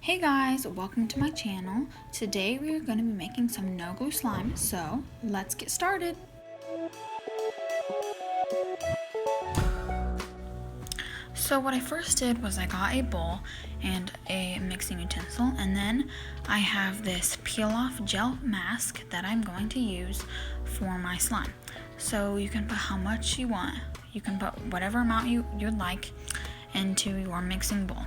Hey guys, welcome to my channel. Today we are going to be making some no glue slime, so let's get started. So what I first did was I got a bowl and a mixing utensil, and then I have this peel off gel mask that I'm going to use for my slime. So you can put how much you want. You can put whatever amount you'd like into your mixing bowl.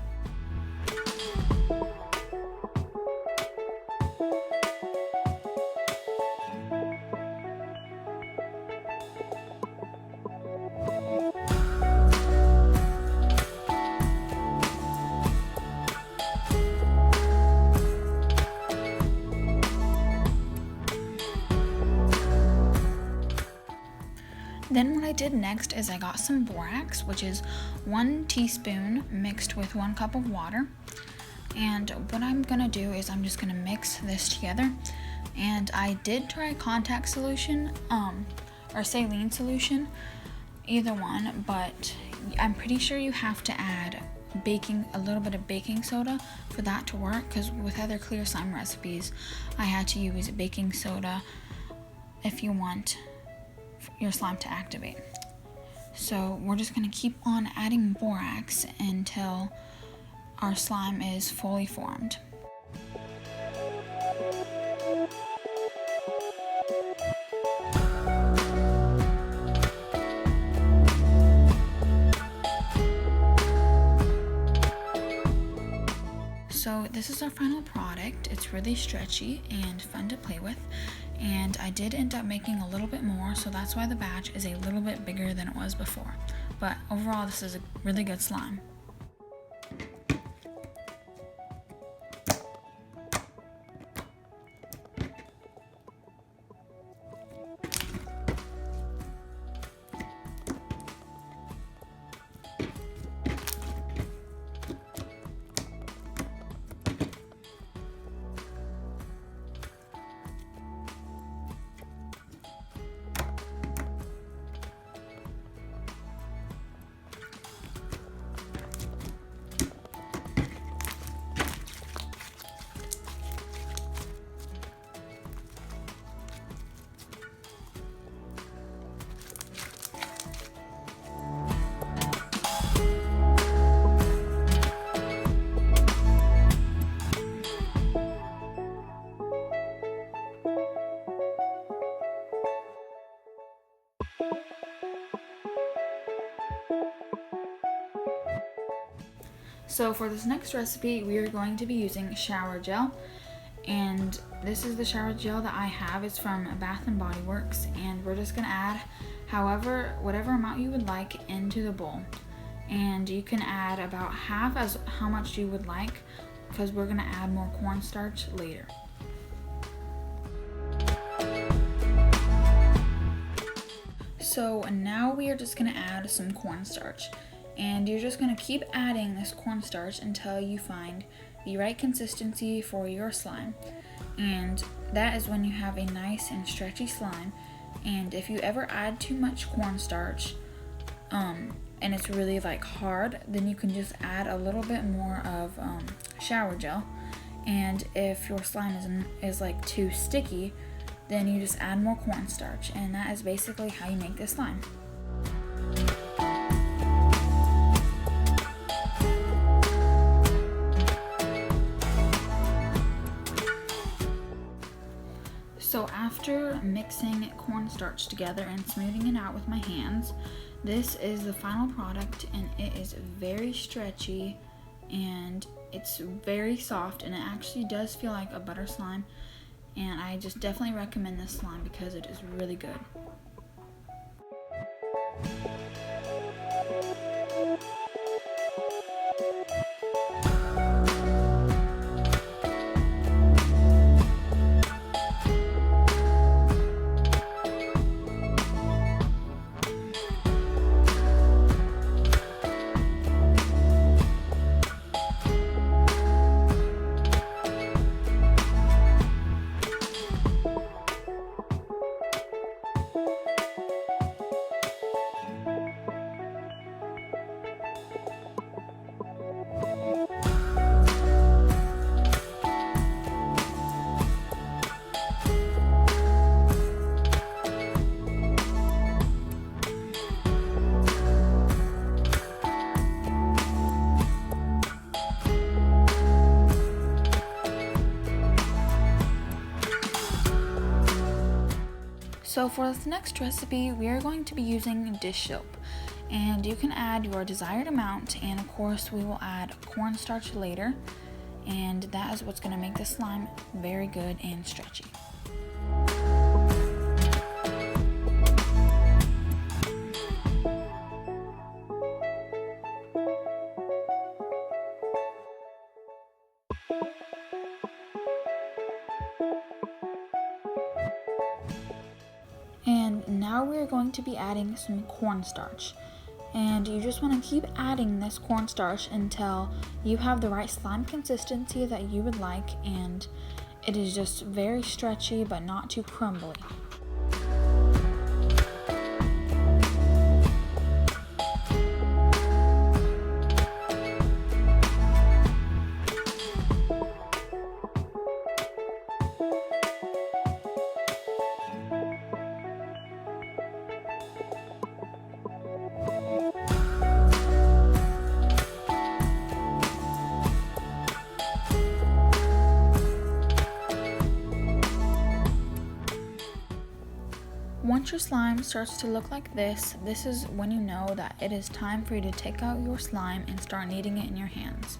Then what I did next is I got some borax, which is 1 teaspoon mixed with 1 cup of water. And what I'm gonna do is I'm just gonna mix this together. And I did try contact solution, or saline solution, either one, but I'm pretty sure you have to add a little bit of baking soda for that to work, because with other clear slime recipes, I had to use baking soda if you want your slime to activate. So we're just going to keep on adding borax until our slime is fully formed. So this is our final product. It's really stretchy and fun to play with, and I did end up making a little bit more, so that's why the batch is a little bit bigger than it was before. But overall, this is a really good slime. So for this next recipe, we are going to be using shower gel, and this is the shower gel that I have. It's from Bath and Body Works, and we're just gonna add whatever amount you would like into the bowl, and you can add about half as how much you would like, because we're gonna add more cornstarch later. So now we are just gonna add some cornstarch. And you're just going to keep adding this cornstarch until you find the right consistency for your slime. And that is when you have a nice and stretchy slime. And if you ever add too much cornstarch, and it's really like hard, then you can just add a little bit more of shower gel. And if your slime is like too sticky, then you just add more cornstarch. And that is basically how you make this slime. So after mixing cornstarch together and smoothing it out with my hands, this is the final product, and it is very stretchy and it's very soft, and it actually does feel like a butter slime, and I just definitely recommend this slime because it is really good. So for this next recipe, we are going to be using dish soap. And you can add your desired amount, and of course we will add cornstarch later. And that is what's going to make the slime very good and stretchy. And now we're going to be adding some cornstarch. And you just want to keep adding this cornstarch until you have the right slime consistency that you would like, and it is just very stretchy but not too crumbly. Once your slime starts to look like this is when you know that it is time for you to take out your slime and start kneading it in your hands.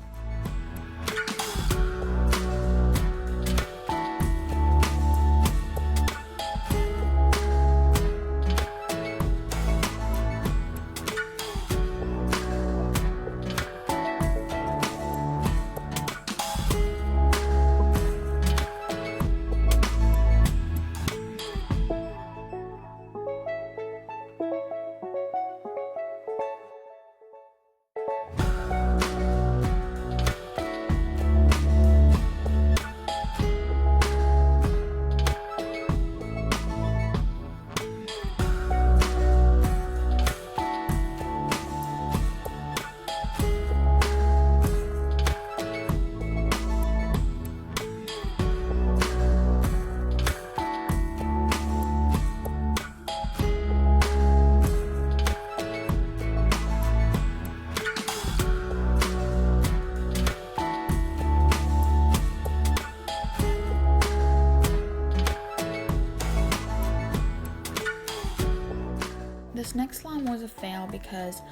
This next slime was a fail because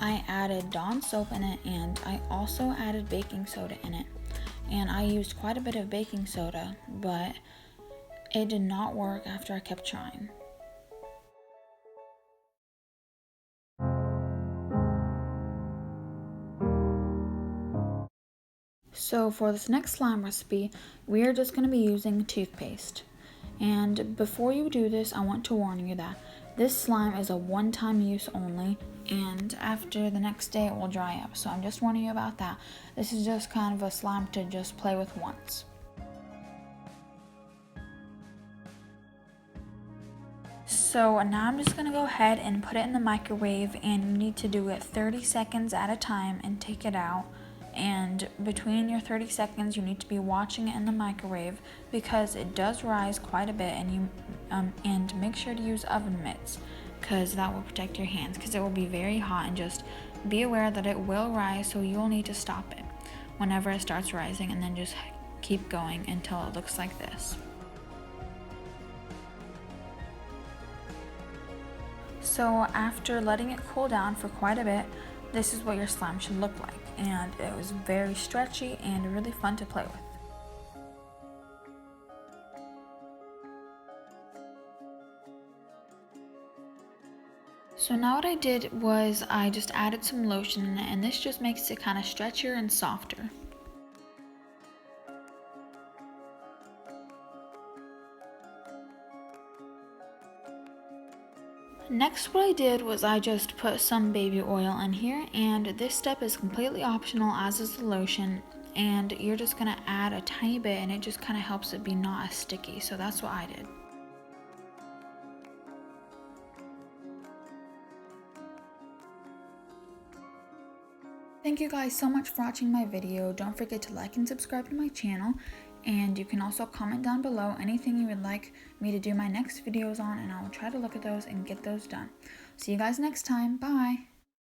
I added Dawn soap in it, and I also added baking soda in it. And I used quite a bit of baking soda, but it did not work after I kept trying. So for this next slime recipe, we are just going to be using toothpaste. And before you do this, I want to warn you that this slime is a one-time use only, and after the next day it will dry up. So I'm just warning you about that. This is just kind of a slime to just play with once. So now I'm just going to go ahead and put it in the microwave, and you need to do it 30 seconds at a time and take it out. And between your 30 seconds you need to be watching it in the microwave because it does rise quite a bit, and make sure to use oven mitts because that will protect your hands because it will be very hot, and just be aware that it will rise, so you'll need to stop it whenever it starts rising, and then just keep going until it looks like this. So after letting it cool down for quite a bit, this is what your slime should look like, and it was very stretchy and really fun to play with. So now what I did was I just added some lotion in it, and this just makes it kind of stretchier and softer. Next, what I did was I just put some baby oil in here, and this step is completely optional, as is the lotion, and you're just going to add a tiny bit, and it just kind of helps it be not as sticky, so that's what I did. Thank you guys so much for watching my video. Don't forget to like and subscribe to my channel, and you can also comment down below anything you would like me to do my next videos on, and I will try to look at those and get those done. See you guys next time. Bye!